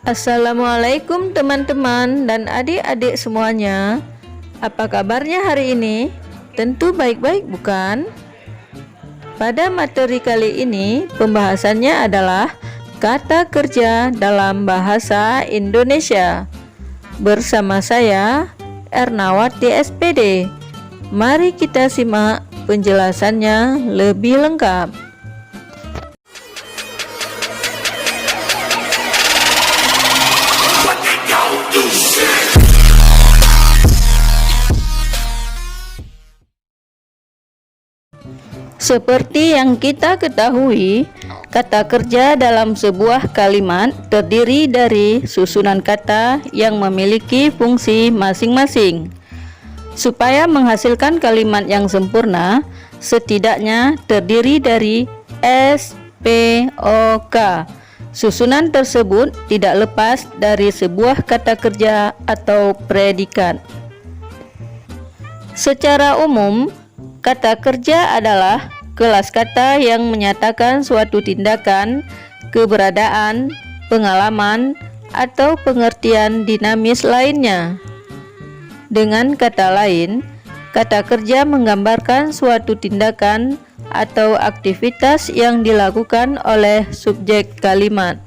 Assalamualaikum teman-teman dan adik-adik semuanya. Apa kabarnya hari ini? Tentu baik-baik, bukan? Pada materi kali ini pembahasannya adalah kata kerja dalam bahasa Indonesia. Bersama saya Ernawati SPD. Mari kita simak penjelasannya lebih lengkap. Seperti yang kita ketahui, kata kerja dalam sebuah kalimat terdiri dari susunan kata yang memiliki fungsi masing-masing. Supaya menghasilkan kalimat yang sempurna, setidaknya terdiri dari S, P, O, K. Susunan tersebut tidak lepas dari sebuah kata kerja atau predikat. Secara umum, kata kerja adalah kelas kata yang menyatakan suatu tindakan, keberadaan, pengalaman, atau pengertian dinamis lainnya. Dengan kata lain, kata kerja menggambarkan suatu tindakan atau aktivitas yang dilakukan oleh subjek kalimat.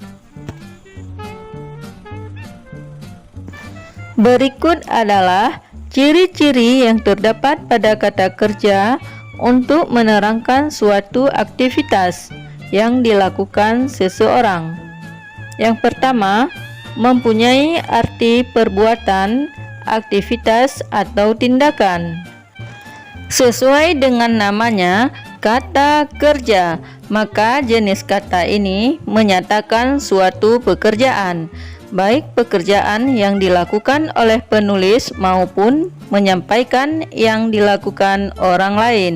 Berikut adalah ciri-ciri yang terdapat pada kata kerja untuk menerangkan suatu aktivitas yang dilakukan seseorang. Yang pertama, mempunyai arti perbuatan, aktivitas, atau tindakan. Sesuai dengan namanya, kata kerja, maka jenis kata ini menyatakan suatu pekerjaan, baik pekerjaan yang dilakukan oleh penulis maupun menyampaikan yang dilakukan orang lain.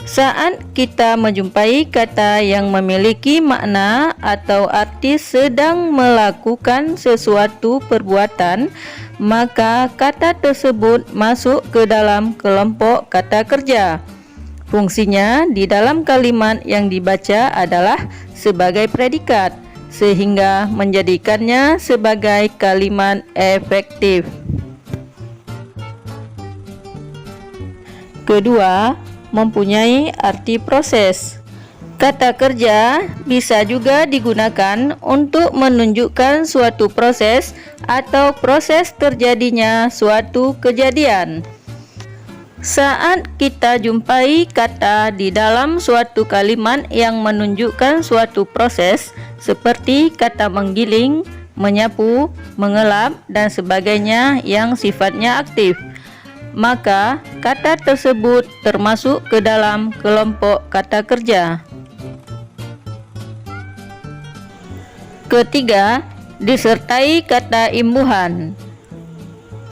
Saat kita menjumpai kata yang memiliki makna atau arti sedang melakukan sesuatu perbuatan, maka kata tersebut masuk ke dalam kelompok kata kerja. Fungsinya di dalam kalimat yang dibaca adalah sebagai predikat, sehingga menjadikannya sebagai kalimat efektif. Kedua, mempunyai arti proses. Kata kerja bisa juga digunakan untuk menunjukkan suatu proses atau proses terjadinya suatu kejadian. Saat kita jumpai kata di dalam suatu kalimat yang menunjukkan suatu proses seperti kata menggiling, menyapu, mengelap, dan sebagainya yang sifatnya aktif, maka kata tersebut termasuk ke dalam kelompok kata kerja. Ketiga, disertai kata imbuhan.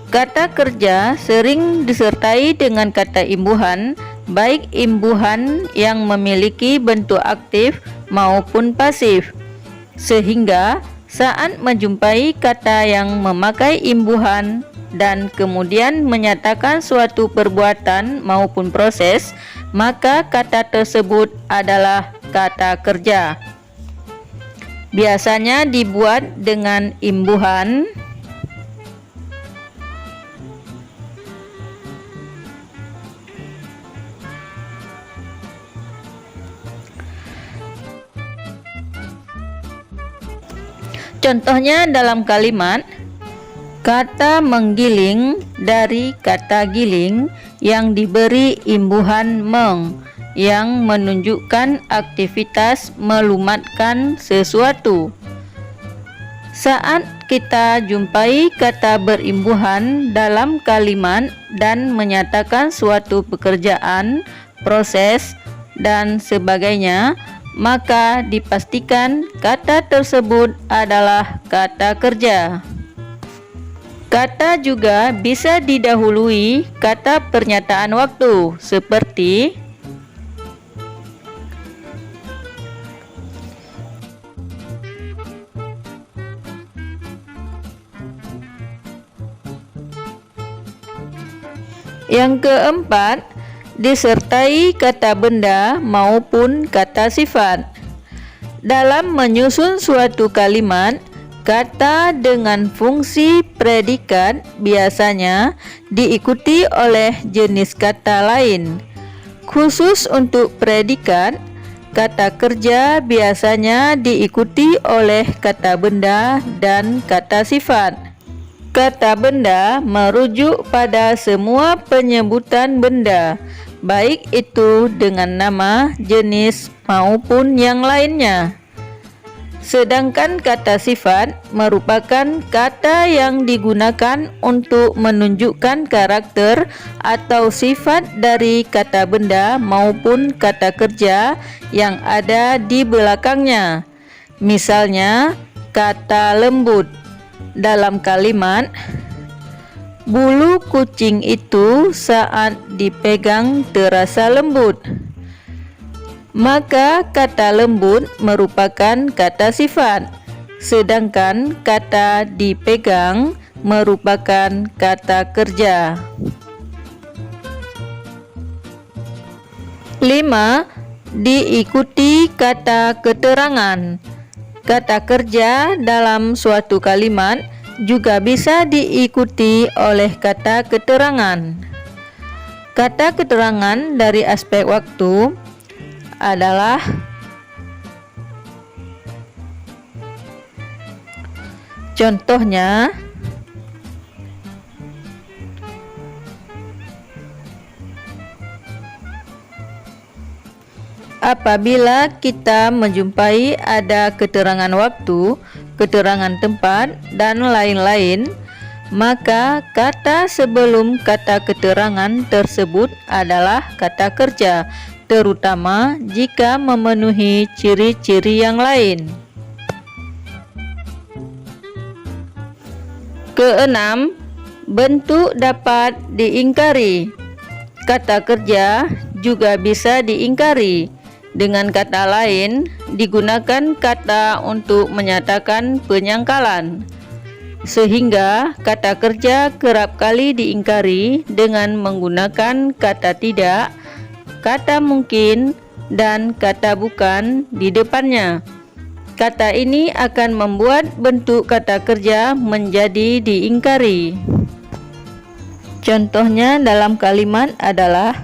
Kata kerja sering disertai dengan kata imbuhan, baik imbuhan yang memiliki bentuk aktif maupun pasif. Sehingga saat menjumpai kata yang memakai imbuhan dan kemudian menyatakan suatu perbuatan maupun proses, maka kata tersebut adalah kata kerja. Biasanya dibuat dengan imbuhan, contohnya dalam kalimat kata menggiling dari kata giling yang diberi imbuhan meng yang menunjukkan aktivitas melumatkan sesuatu. Saat kita jumpai kata berimbuhan dalam kalimat dan menyatakan suatu pekerjaan, proses, dan sebagainya, maka dipastikan kata tersebut adalah kata kerja. Kata juga bisa didahului kata pernyataan waktu seperti yang keempat, disertai kata benda maupun kata sifat. Dalam menyusun suatu kalimat, kata dengan fungsi predikat biasanya diikuti oleh jenis kata lain. Khusus untuk predikat, kata kerja biasanya diikuti oleh kata benda dan kata sifat. Kata benda merujuk pada semua penyebutan benda, baik itu dengan nama, jenis, maupun yang lainnya. Sedangkan kata sifat merupakan kata yang digunakan untuk menunjukkan karakter atau sifat dari kata benda maupun kata kerja yang ada di belakangnya. Misalnya, kata lembut dalam kalimat, bulu kucing itu saat dipegang terasa lembut. Maka kata lembut merupakan kata sifat, sedangkan kata dipegang merupakan kata kerja. 5. Diikuti kata keterangan. Kata kerja dalam suatu kalimat juga bisa diikuti oleh kata keterangan. Kata keterangan dari aspek waktu adalah contohnya apabila kita menjumpai ada keterangan waktu, keterangan tempat, dan lain-lain, maka kata sebelum kata keterangan tersebut adalah kata kerja, terutama jika memenuhi ciri-ciri yang lain. Keenam, bentuk dapat diingkari. Kata kerja juga bisa diingkari. Dengan kata lain, digunakan kata untuk menyatakan penyangkalan. Sehingga kata kerja kerap kali diingkari dengan menggunakan kata tidak, kata mungkin, dan kata bukan di depannya. Kata ini akan membuat bentuk kata kerja menjadi diingkari. Contohnya dalam kalimat adalah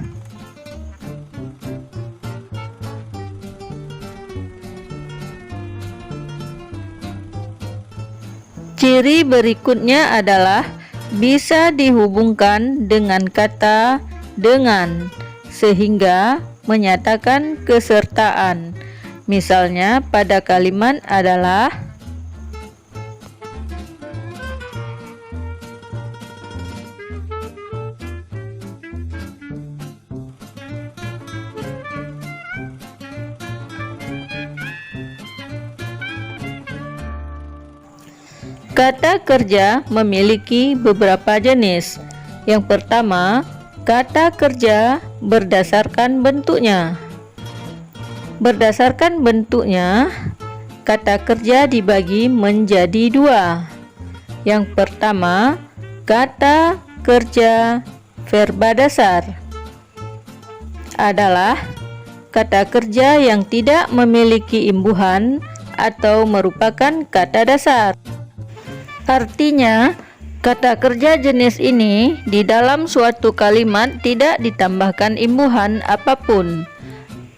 ciri berikutnya adalah bisa dihubungkan dengan kata dengan, sehingga menyatakan kesertaan. Misalnya pada kalimat adalah kata kerja memiliki beberapa jenis. Yang pertama, kata kerja berdasarkan bentuknya. Berdasarkan bentuknya, kata kerja dibagi menjadi dua. Yang pertama, kata kerja verba dasar adalah kata kerja yang tidak memiliki imbuhan atau merupakan kata dasar. Artinya, kata kerja jenis ini di dalam suatu kalimat tidak ditambahkan imbuhan apapun,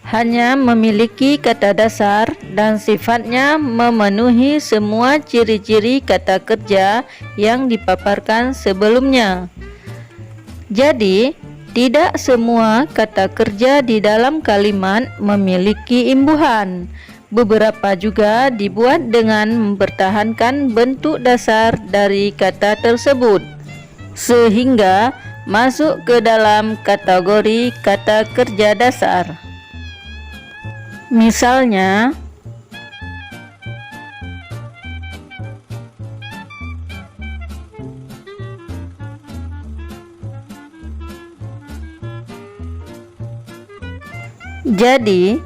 hanya memiliki kata dasar dan sifatnya memenuhi semua ciri-ciri kata kerja yang dipaparkan sebelumnya. Jadi, tidak semua kata kerja di dalam kalimat memiliki imbuhan. Beberapa juga dibuat dengan mempertahankan bentuk dasar dari kata tersebut, sehingga masuk ke dalam kategori kata kerja dasar. Misalnya, jadi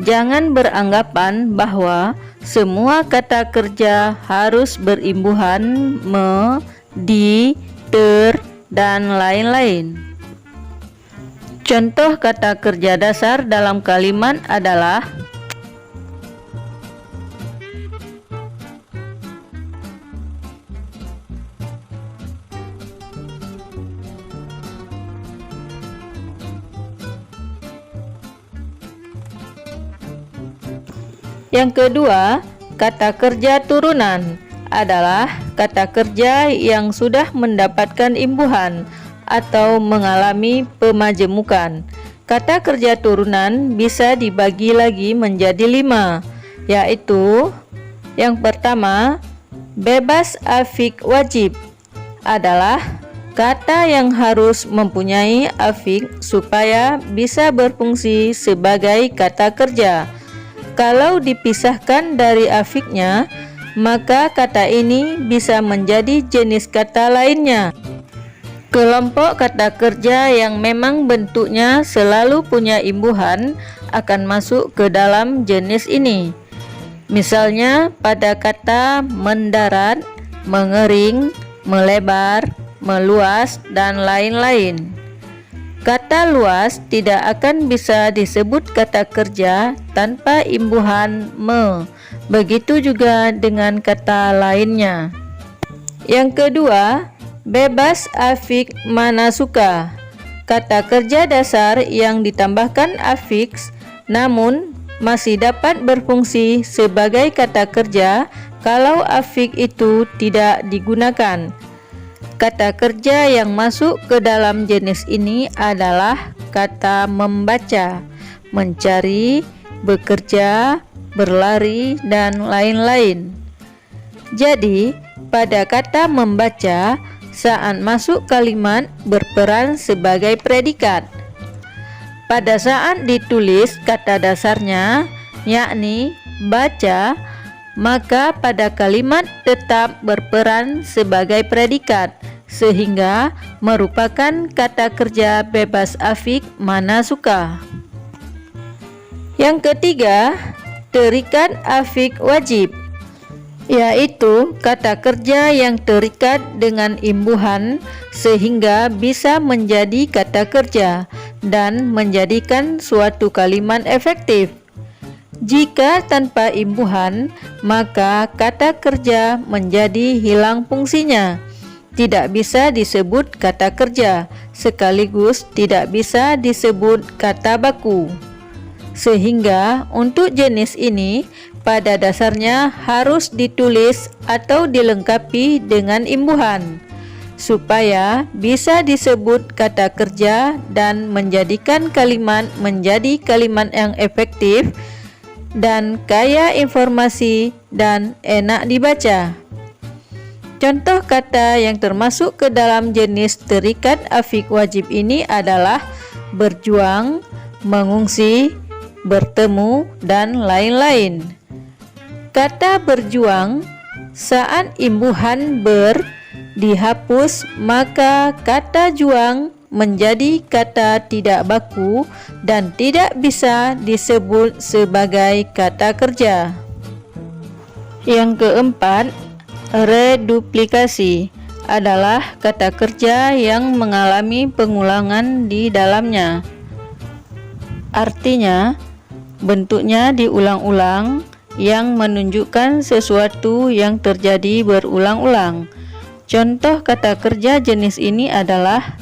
jangan beranggapan bahwa semua kata kerja harus berimbuhan me, di, ter, dan lain-lain. Contoh kata kerja dasar dalam kalimat adalah Yang kedua, kata kerja turunan adalah kata kerja yang sudah mendapatkan imbuhan atau mengalami pemajemukan. Kata kerja turunan bisa dibagi lagi menjadi 5, yaitu yang pertama, bebas afik wajib adalah kata yang harus mempunyai afik supaya bisa berfungsi sebagai kata kerja. Kalau dipisahkan dari afiknya, maka kata ini bisa menjadi jenis kata lainnya. Kelompok kata kerja yang memang bentuknya selalu punya imbuhan akan masuk ke dalam jenis ini. Misalnya pada kata mendarat, mengering, melebar, meluas, dan lain-lain. Kata luas tidak akan bisa disebut kata kerja tanpa imbuhan me. Begitu juga dengan kata lainnya. Yang kedua, bebas afik mana suka. Kata kerja dasar yang ditambahkan afiks namun masih dapat berfungsi sebagai kata kerja kalau afik itu tidak digunakan. Kata kerja yang masuk ke dalam jenis ini adalah kata membaca, mencari, bekerja, berlari, dan lain-lain. Jadi, pada kata membaca, saat masuk kalimat berperan sebagai predikat. Pada saat ditulis kata dasarnya, yakni baca, maka pada kalimat tetap berperan sebagai predikat, sehingga merupakan kata kerja bebas afik mana suka. Yang ketiga, terikat afik wajib, yaitu kata kerja yang terikat dengan imbuhan sehingga bisa menjadi kata kerja dan menjadikan suatu kalimat efektif. Jika tanpa imbuhan, maka kata kerja menjadi hilang fungsinya. Tidak bisa disebut kata kerja, sekaligus tidak bisa disebut kata baku. Sehingga untuk jenis ini pada dasarnya harus ditulis atau dilengkapi dengan imbuhan supaya bisa disebut kata kerja dan menjadikan kalimat menjadi kalimat yang efektif dan kaya informasi dan enak dibaca. Contoh kata yang termasuk ke dalam jenis terikat afik wajib ini adalah berjuang, mengungsi, bertemu, dan lain-lain. Kata berjuang, saat imbuhan ber dihapus, maka kata juang menjadi kata tidak baku dan tidak bisa disebut sebagai kata kerja. Yang keempat, reduplikasi adalah kata kerja yang mengalami pengulangan di dalamnya. Artinya, bentuknya diulang-ulang yang menunjukkan sesuatu yang terjadi berulang-ulang. Contoh kata kerja jenis ini adalah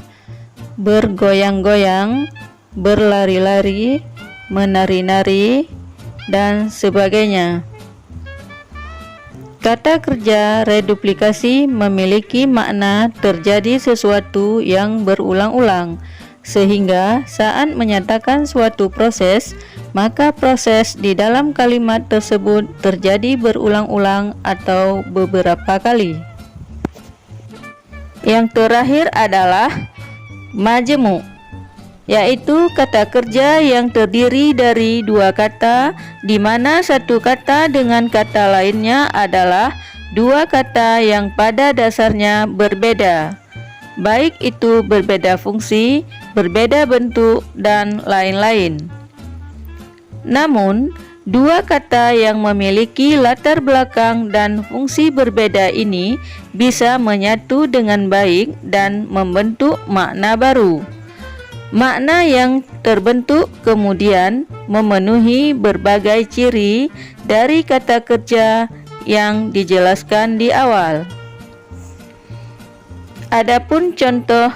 bergoyang-goyang, berlari-lari, menari-nari, dan sebagainya. Kata kerja reduplikasi memiliki makna terjadi sesuatu yang berulang-ulang, sehingga saat menyatakan suatu proses, maka proses di dalam kalimat tersebut terjadi berulang-ulang atau beberapa kali. Yang terakhir adalah majemuk, yaitu kata kerja yang terdiri dari dua kata, di mana satu kata dengan kata lainnya adalah dua kata yang pada dasarnya berbeda, baik itu berbeda fungsi, berbeda bentuk, dan lain-lain. Namun, dua kata yang memiliki latar belakang dan fungsi berbeda ini bisa menyatu dengan baik dan membentuk makna baru. Makna yang terbentuk kemudian memenuhi berbagai ciri dari kata kerja yang dijelaskan di awal. Adapun contoh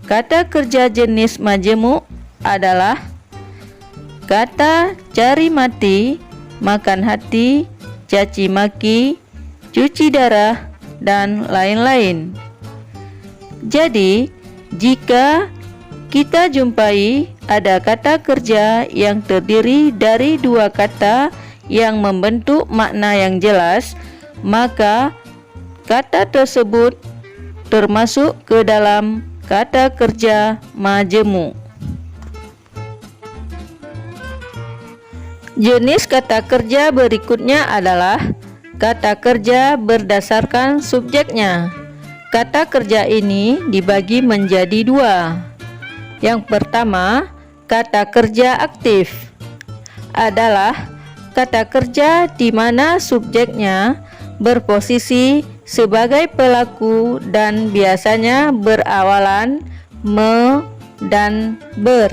kata kerja jenis majemuk adalah kata cari mati, makan hati, caci maki, cuci darah, dan lain-lain. Jadi, jika kita jumpai ada kata kerja yang terdiri dari dua kata yang membentuk makna yang jelas, maka kata tersebut termasuk ke dalam kata kerja majemuk. Jenis kata kerja berikutnya adalah kata kerja berdasarkan subjeknya. Kata kerja ini dibagi menjadi dua. Yang pertama, kata kerja aktif adalah kata kerja di mana subjeknya berposisi sebagai pelaku dan biasanya berawalan me dan ber.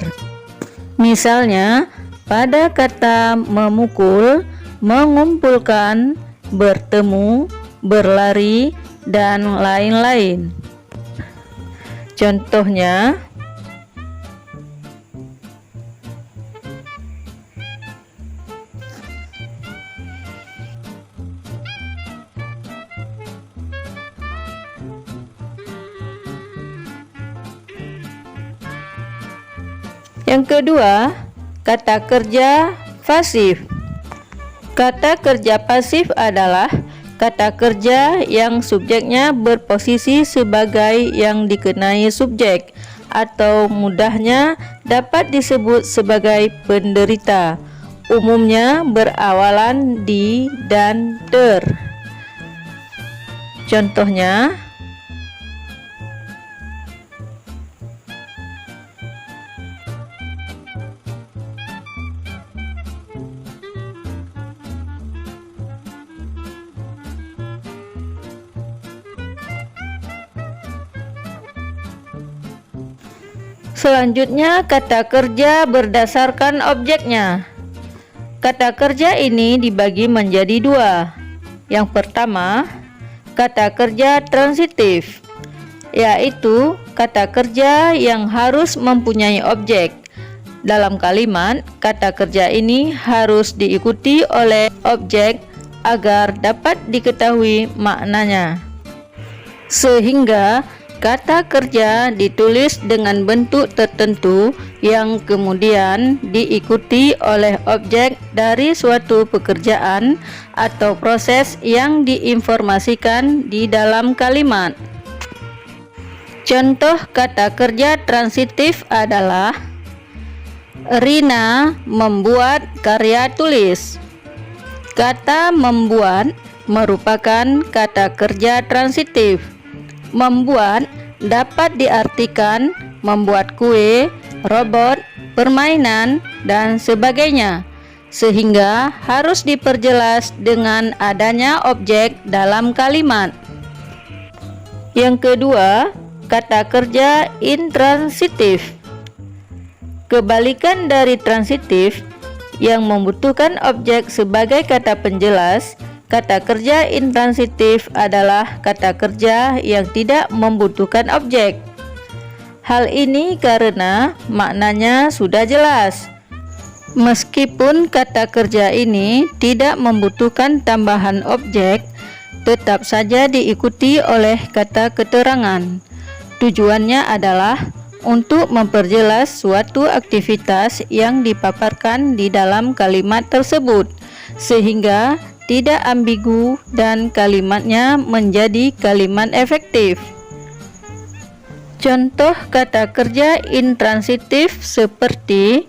Misalnya, pada kata memukul, mengumpulkan, bertemu, berlari, dan lain-lain. Contohnya, yang kedua, kata kerja pasif. Kata kerja pasif adalah kata kerja yang subjeknya berposisi sebagai yang dikenai subjek, atau mudahnya dapat disebut sebagai penderita. Umumnya berawalan di dan ter. Contohnya, selanjutnya, kata kerja berdasarkan objeknya. Kata kerja ini dibagi menjadi dua. Yang pertama, kata kerja transitif, yaitu kata kerja yang harus mempunyai objek. Dalam kalimat, kata kerja ini harus diikuti oleh objek agar dapat diketahui maknanya. Sehingga kata kerja ditulis dengan bentuk tertentu yang kemudian diikuti oleh objek dari suatu pekerjaan atau proses yang diinformasikan di dalam kalimat. Contoh kata kerja transitif adalah Rina membuat karya tulis. Kata membuat merupakan kata kerja transitif. Membuat dapat diartikan membuat kue, robot, permainan, dan sebagainya, sehingga harus diperjelas dengan adanya objek dalam kalimat. Yang kedua, kata kerja intransitif. Kebalikan dari transitif yang membutuhkan objek sebagai kata penjelas, kata kerja intransitif adalah kata kerja yang tidak membutuhkan objek. Hal ini karena maknanya sudah jelas. Meskipun kata kerja ini tidak membutuhkan tambahan objek, tetap saja diikuti oleh kata keterangan. Tujuannya adalah untuk memperjelas suatu aktivitas yang dipaparkan di dalam kalimat tersebut, sehingga tidak ambigu dan kalimatnya menjadi kalimat efektif. Contoh kata kerja intransitif seperti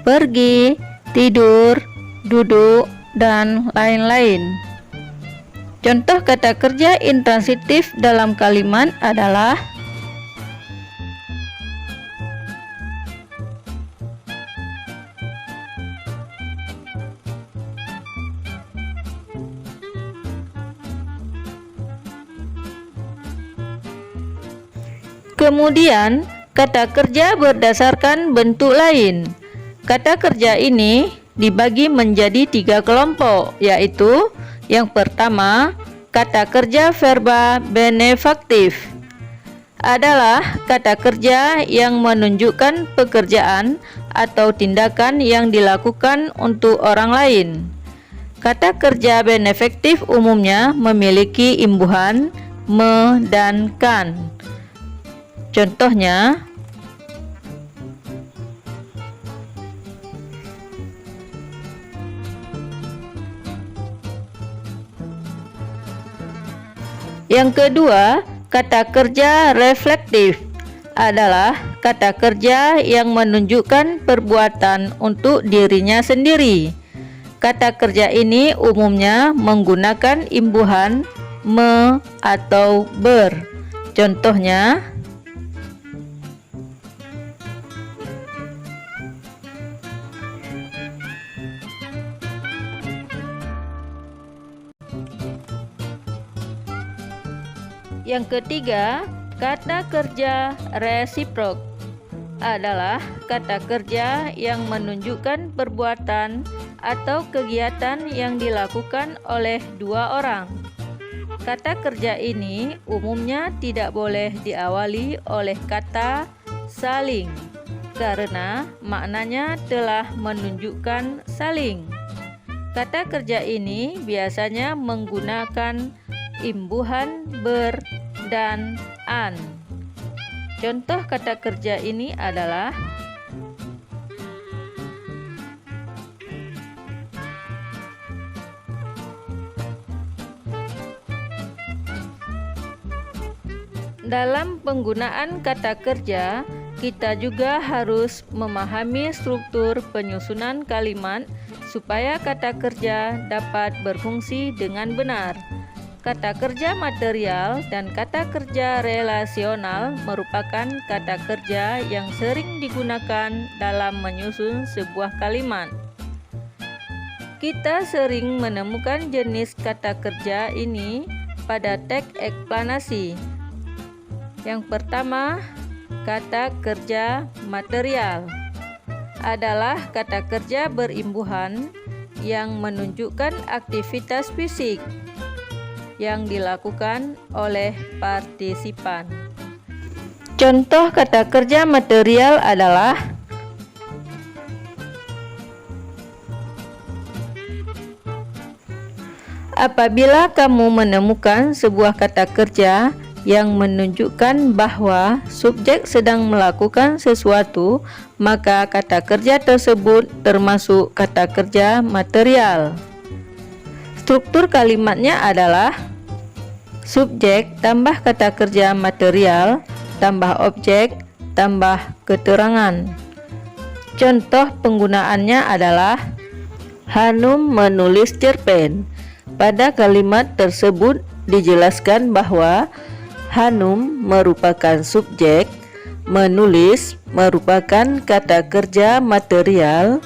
pergi, tidur, duduk, dan lain-lain. Contoh kata kerja intransitif dalam kalimat adalah kemudian, kata kerja berdasarkan bentuk lain. Kata kerja ini dibagi menjadi 3 kelompok, yaitu yang pertama, kata kerja verba benefaktif. Adalah kata kerja yang menunjukkan pekerjaan atau tindakan yang dilakukan untuk orang lain. Kata kerja benefektif umumnya memiliki imbuhan me dan kan. Contohnya, yang kedua, kata kerja reflektif adalah kata kerja yang menunjukkan perbuatan untuk dirinya sendiri. Kata kerja ini umumnya menggunakan imbuhan me atau ber. Contohnya, yang ketiga, kata kerja resiprok adalah kata kerja yang menunjukkan perbuatan atau kegiatan yang dilakukan oleh dua orang. Kata kerja ini umumnya tidak boleh diawali oleh kata saling karena maknanya telah menunjukkan saling. Kata kerja ini biasanya menggunakan imbuhan ber dan an. Contoh kata kerja ini adalah dalam penggunaan kata kerja, kita juga harus memahami struktur penyusunan kalimat supaya kata kerja dapat berfungsi dengan benar. Kata kerja material dan kata kerja relasional merupakan kata kerja yang sering digunakan dalam menyusun sebuah kalimat. Kita sering menemukan jenis kata kerja ini pada teks eksplanasi. Yang pertama, kata kerja material adalah kata kerja berimbuhan yang menunjukkan aktivitas fisik yang dilakukan oleh partisipan. Contoh kata kerja material adalah apabila kamu menemukan sebuah kata kerja yang menunjukkan bahwa subjek sedang melakukan sesuatu, maka kata kerja tersebut termasuk kata kerja material. Struktur kalimatnya adalah subjek tambah kata kerja material tambah objek tambah keterangan. Contoh penggunaannya adalah Hanum menulis cerpen. Pada kalimat tersebut dijelaskan bahwa Hanum merupakan subjek, menulis merupakan kata kerja material,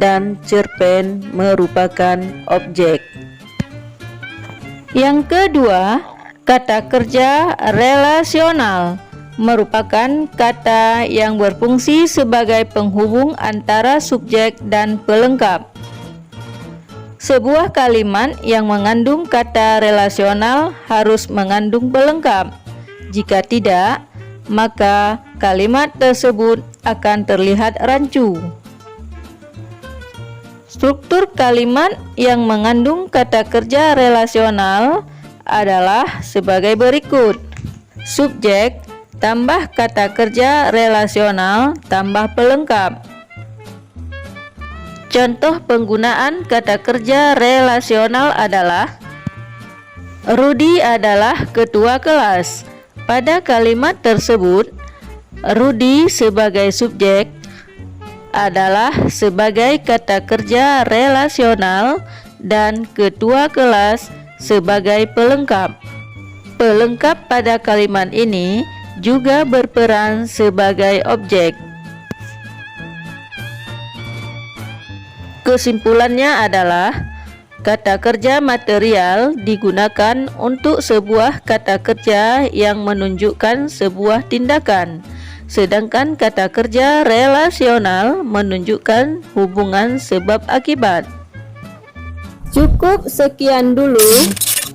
dan cerpen merupakan objek. Yang kedua, kata kerja relasional merupakan kata yang berfungsi sebagai penghubung antara subjek dan pelengkap. Sebuah kalimat yang mengandung kata relasional harus mengandung pelengkap. Jika tidak, maka kalimat tersebut akan terlihat rancu. Struktur kalimat yang mengandung kata kerja relasional adalah sebagai berikut. Subjek tambah kata kerja relasional tambah pelengkap. Contoh penggunaan kata kerja relasional adalah Rudi adalah ketua kelas. Pada kalimat tersebut, Rudi sebagai subjek adalah sebagai kata kerja relasional dan ketua kelas sebagai pelengkap. Pelengkap pada kalimat ini juga berperan sebagai objek. Kesimpulannya adalah kata kerja material digunakan untuk sebuah kata kerja yang menunjukkan sebuah tindakan. Sedangkan kata kerja relasional menunjukkan hubungan sebab akibat. Cukup sekian dulu.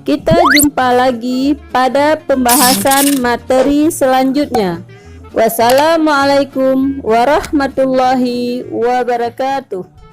Kita jumpa lagi pada pembahasan materi selanjutnya. Wassalamualaikum warahmatullahi wabarakatuh.